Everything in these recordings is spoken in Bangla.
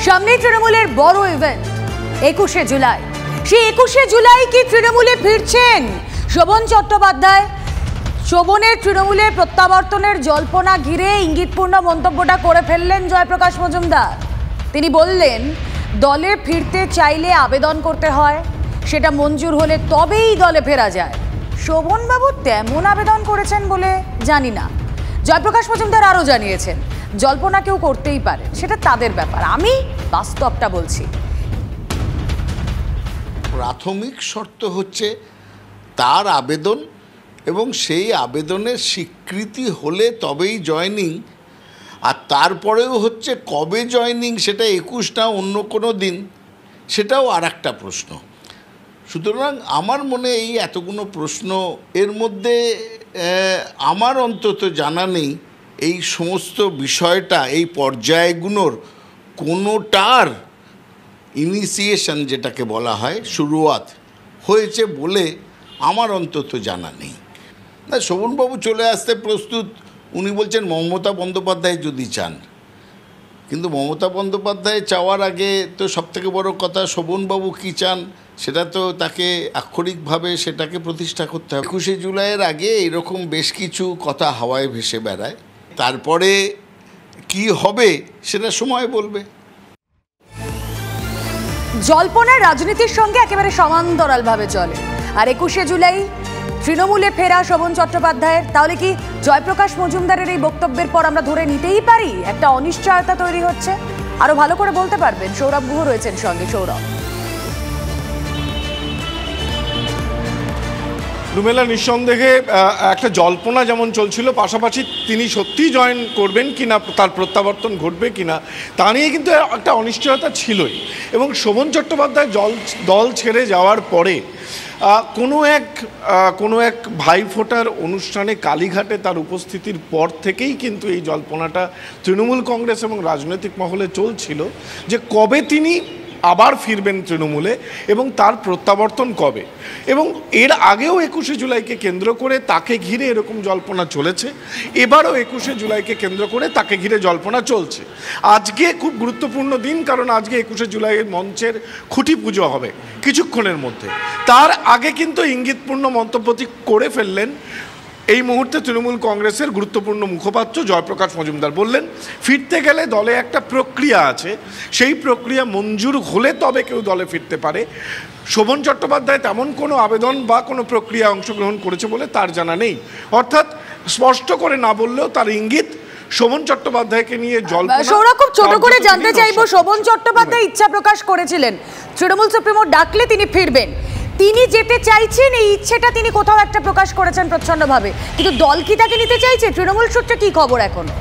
সামনে তৃণমূলের বড় ইভেন্ট 21শে জুলাই। সেই 21শে জুলাই কি তৃণমূলে ফিরছেন শোভন চট্টোপাধ্যায়? শোভনের তৃণমূলে প্রত্যাবর্তনের জল্পনা ঘিরে ইঙ্গিতপূর্ণ মন্তব্যটা করে ফেললেন জয়প্রকাশ মজুমদার। তিনি বললেন, দলে ফিরতে চাইলে আবেদন করতে হয়, সেটা মঞ্জুর হলে তবেই দলে ফেরা যায়। শোভনবাবু তেমন আবেদন করেছেন বলে জানি না। জয়প্রকাশ মজুমদার আরও জানিয়েছেন, জল্পনা কেউ করতেই পারে, সেটা তাদের ব্যাপার, আমি বাস্তবটা বলছি। প্রাথমিক শর্ত হচ্ছে তার আবেদন, এবং সেই আবেদনের স্বীকৃতি হলে তবেই জয়েনিং। আর তারপরেও হচ্ছে কবে জয়েনিং, সেটা 21 না অন্য কোনো দিন, সেটাও আর একটা প্রশ্ন। সুতরাং আমার মনে এই এতগুলো প্রশ্ন, এর মধ্যে আমার অন্তত জানা নেই এই সমস্ত বিষয়টা, এই পর্যায়গুলোর কোনোটার ইনিশিয়েশন যেটাকে বলা হয়, শুরুয়াত হয়েছে বলে আমার অন্তত জানা নেই। না, শোভনবাবু চলে আসতে প্রস্তুত, উনি বলছেন মমতা বন্দ্যোপাধ্যায় যদি চান। কিন্তু মমতা বন্দ্যোপাধ্যায় চাওয়ার আগে তো সবথেকে বড় কথা শোভনবাবু কী চান সেটা তো তাকে আক্ষরিকভাবে সেটাকে প্রতিষ্ঠা করতে হবে। 21শে জুলাইয়ের আগে এরকম বেশ কিছু কথা হাওয়ায় ভেসে বেড়ায়, তারপরে কি হবে সেটা সময় বলবে। জল্পনা রাজনীতির সঙ্গে একেবারে সমান্তরালভাবে চলে। আর 21শে জুলাই তৃণমূলে ফেরা শোভন চট্টোপাধ্যায়ের, তাহলে কি জয়প্রকাশ মজুমদারের এই বক্তব্যের পর আমরা ধরে নিতেই পারি একটা অনিশ্চয়তা তৈরি হচ্ছে? আরো ভালো করে বলতে পারবেন সৌরভ গুহ রয়েছেন সঙ্গে। সৌরভ। রুমেলা, নিঃসন্দেহে একটা জল্পনা যেমন চলছিল, পাশাপাশি তিনি সত্যিই জয়েন করবেন কিনা, তার প্রত্যাবর্তন ঘটবে কিনা, তা নিয়ে কিন্তু একটা অনিশ্চয়তা ছিলই। এবং শোভন চট্টোপাধ্যায় দল ছেড়ে যাওয়ার পরে কোনো এক ভাইফোঁটার অনুষ্ঠানে কালীঘাটে তার উপস্থিতির পর থেকেই কিন্তু এই জল্পনাটা তৃণমূল কংগ্রেস এবং রাজনৈতিক মহলে চলছিল যে কবে তিনি আবার ফিরবেন তৃণমূলে এবং তার প্রত্যাবর্তন কবে। এবং এর আগেও 21শে জুলাইকে কেন্দ্র করে তাকে ঘিরে এরকম জল্পনা চলেছে, এবারও 21শে জুলাইকে কেন্দ্র করে তাকে ঘিরে জল্পনা চলছে। আজকে খুব গুরুত্বপূর্ণ দিন, কারণ আজকে 21শে জুলাইয়ের মঞ্চের খুঁটি পুজো হবে কিছুক্ষণের মধ্যে। তার আগে কিন্তু ইঙ্গিতপূর্ণ মন্তব্যটি করে ফেললেন এই মুহূর্তে তৃণমূল কংগ্রেসের গুরুত্বপূর্ণ মুখপাত্র জয়প্রকাশ মজুমদার। বললেন, ফিরতে গেলে দলে একটা প্রক্রিয়া আছে, সেই প্রক্রিয়া মঞ্জুর হলে তবে কেউ দলে ফিরতে পারে। শোভন চট্টোপাধ্যায় তেমন কোনো আবেদন বা কোনো প্রক্রিয়া অংশগ্রহণ করেছে বলে তার জানা নেই। অর্থাৎ স্পষ্ট করে না বললেও তার ইঙ্গিত শোভন চট্টোপাধ্যায়কে নিয়ে জল্পনা। সৌরভ, খুব ছোট করে জানতে চাইবো, শোভন চট্টোপাধ্যায় ইচ্ছা প্রকাশ করেছিলেন তৃণমূল সুপ্রিমো ডাকলে তিনি ফিরবেন, তিনি যেতে চাইছেন, এই ইচ্ছেটা তিনি কোথাও একটা প্রকাশ করেছেন প্রচ্ছন্নভাবে, কিন্তু দল কি তাকে নিতে চাইছে? তৃণমূল সূত্রে কি খবর এখনো?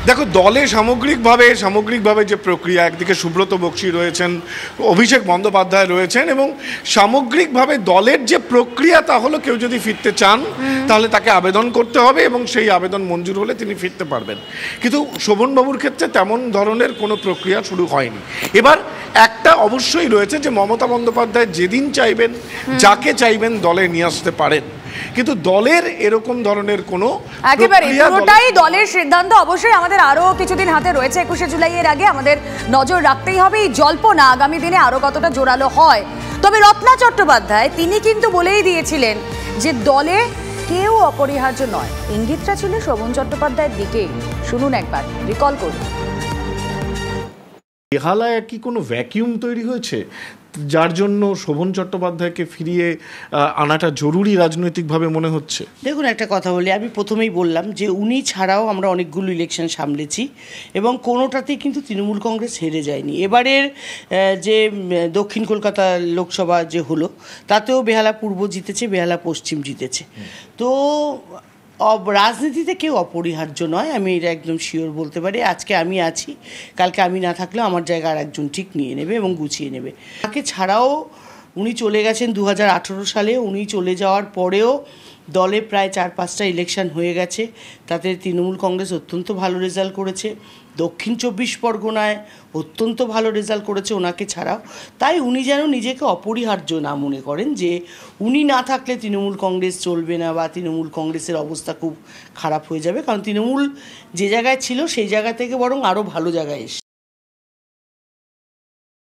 দেখো, দলে সামগ্রিকভাবে যে প্রক্রিয়া, একদিকে সুব্রত বক্সী রয়েছেন, অভিষেক বন্দ্যোপাধ্যায় রয়েছেন, এবং সামগ্রিকভাবে দলের যে প্রক্রিয়া তা হলো কেউ যদি ফিরতে চান তাহলে তাকে আবেদন করতে হবে এবং সেই আবেদন মঞ্জুর হলে তিনি ফিরতে পারবেন। কিন্তু শোভনবাবুর ক্ষেত্রে তেমন ধরনের কোনো প্রক্রিয়া শুরু হয়নি। এবার একটা অবশ্যই রয়েছে যে মমতা বন্দ্যোপাধ্যায় যেদিন চাইবেন, যাকে চাইবেন দলে নিয়ে আসতে পারেন, কিন্তু দলের এরকম ধরনের কোনো একেবারে পুরোটাই দলের সিদ্ধান্ত। অবশ্যই আমাদের আরো কিছুদিন হাতে রয়েছে 21শে জুলাইয়ের আগে, আমাদের নজর রাখতেই হবে এই জল্পনা আগামী দিনে আরো কতটা জোরালো হয়। তবে রত্না চট্টোপাধ্যায় তিনি কিন্তু বলেই দিয়েছিলেন যে দলে কেউ অপরিহার্য নয়, ইঙ্গিতটা ছিল শোভন চট্টোপাধ্যায়ের দিকে। শুনুন একবার, রিকল করুন। বেহালায় কি কোনো ভ্যাকিউম তৈরি হয়েছে যার জন্য শোভন চট্টোপাধ্যায়কে ফিরিয়ে আনাটা জরুরি রাজনৈতিকভাবে মনে হচ্ছে? দেখুন, একটা কথা বলি, আমি প্রথমেই বললাম যে উনি ছাড়াও আমরা অনেকগুলো ইলেকশন সামলেছি এবং কোনোটাতেই কিন্তু তৃণমূল কংগ্রেস হেরে যায়নি। এবারের যে দক্ষিণ কলকাতা লোকসভা যে হলো তাতেও বেহালা পূর্ব জিতেছে, বেহালা পশ্চিম জিতেছে। তো রাজনীতিতে কেউ অপরিহার্য নয়, আমি এটা একদম শিওর বলতে পারি। আজকে আমি আছি, কালকে আমি না থাকলেও আমার জায়গা আর একজন ঠিক নিয়ে নেবে এবং গুছিয়ে নেবে। তাকে ছাড়াও উনি চলে গেছেন 2018 সালে। উনি চলে যাওয়ার পরেও দলে প্রায় 4-5টা ইলেকশন হয়ে গেছে, তাতে তৃণমূল কংগ্রেস অত্যন্ত ভালো রেজাল্ট করেছে, দক্ষিণ 24 পরগনায় অত্যন্ত ভালো রেজাল্ট করেছে ওনাকে ছাড়াও। তাই উনি যেন নিজেকে অপরিহার্য না মনে করেন যে উনি না থাকলে তৃণমূল কংগ্রেস চলবে না বা তৃণমূল কংগ্রেসের অবস্থা খুব খারাপ হয়ে যাবে, কারণ তৃণমূল যে জায়গায় ছিল সেই জায়গা থেকে বরং আরও ভালো জায়গায় এসছে।